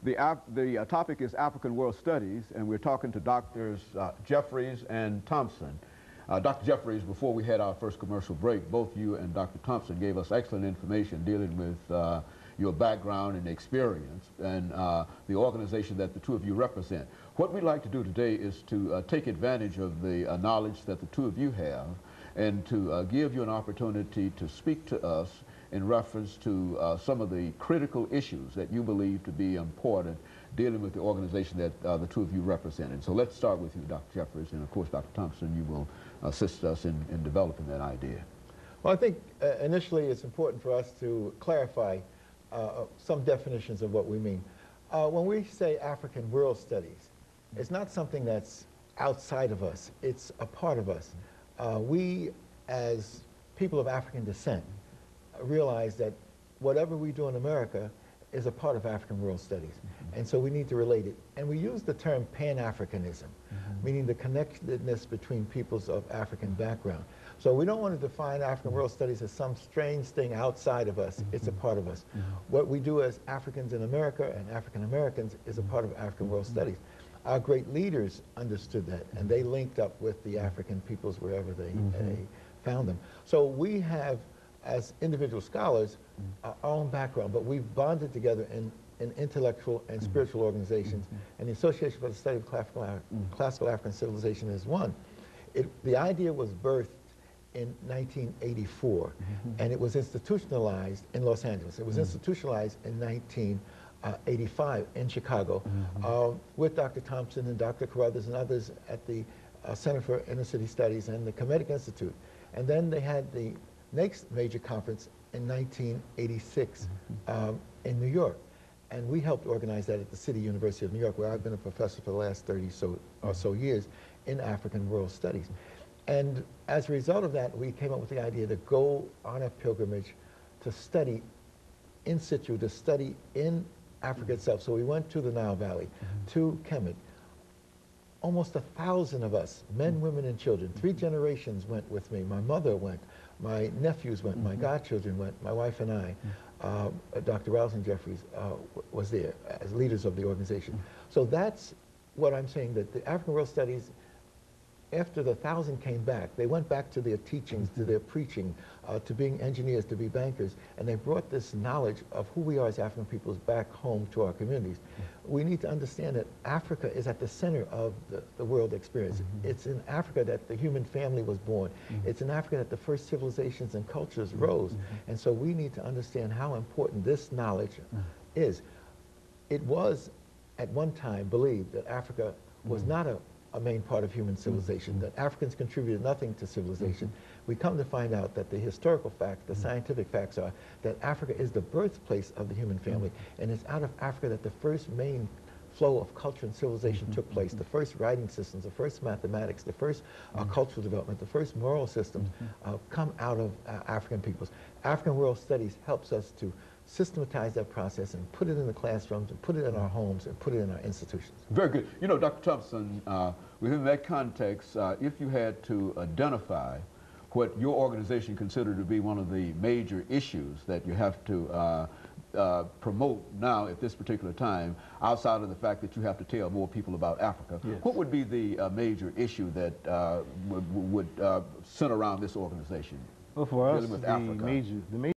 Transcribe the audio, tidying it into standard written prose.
The topic is African World Studies, and we're talking to Doctors Jefferies and Thompson. Dr. Jefferies, before we had our first commercial break, both you and Dr. Thompson gave us excellent information dealing with your background and experience and the organization that the two of you represent. What we'd like to do today is to take advantage of the knowledge that the two of you have and to give you an opportunity to speak to us in reference to some of the critical issues that you believe to be important dealing with the organization that the two of you represent. And so let's start with you, Dr. Jefferies, and of course, Dr. Thompson, you will assist us in developing that idea. Well, I think initially it's important for us to clarify some definitions of what we mean. When we say African World Studies, it's not something that's outside of us, it's a part of us. We, as people of African descent, realize that whatever we do in America is a part of African World Studies. And so we need to relate it. And we use the term Pan-Africanism, meaning the connectedness between peoples of African background. So we don't want to define African World Studies as some strange thing outside of us. It's a part of us. What we do as Africans in America and African Americans is a part of African World Studies. Our great leaders understood that, and they linked up with the African peoples wherever they found them. So we have, as individual scholars, our own background, but we've bonded together in intellectual and spiritual organizations, and the Association for the Study of Classical African Civilization is one. The idea was birthed in 1984, and it was institutionalized in Los Angeles. It was institutionalized in 1985 in Chicago with Dr. Thompson and Dr. Carruthers and others at the Center for Inner City Studies and the Kemetic Institute. And then they had the next major conference in 1986 in New York. And we helped organize that at the City University of New York, where I've been a professor for the last 30 or so years in African World Studies. And as a result of that, we came up with the idea to go on a pilgrimage to study in situ, to study in Africa itself. So we went to the Nile Valley, to Kemet. Almost 1,000 of us, men, women, and children, 3 generations went with me. My mother went, my nephews went, my godchildren went, my wife and I. Dr. Roslyn Jefferies was there as leaders of the organization. So that's what I'm saying, that the African World Studies, after the 1,000 came back, they went back to their teachings, to their preaching, to being engineers, to be bankers, and they brought this knowledge of who we are as African peoples back home to our communities. We need to understand that Africa is at the center of the world experience. It's in Africa that the human family was born. It's in Africa that the first civilizations and cultures rose. And so we need to understand how important this knowledge is. It was, at one time, believed that Africa was not a main part of human civilization, that Africans contributed nothing to civilization. We come to find out that the historical fact, the scientific facts are that Africa is the birthplace of the human family, and it's out of Africa that the first main flow of culture and civilization took place. The first writing systems, the first mathematics, the first cultural development, the first moral systems come out of African peoples. African World Studies helps us to systematize that process and put it in the classrooms and put it in our homes and put it in our institutions. Very good. You know, Dr. Thompson, within that context, if you had to identify what your organization considered to be one of the major issues that you have to promote now at this particular time, outside of the fact that you have to tell more people about Africa, what would be the major issue that would center around this organization? Well, for us, the major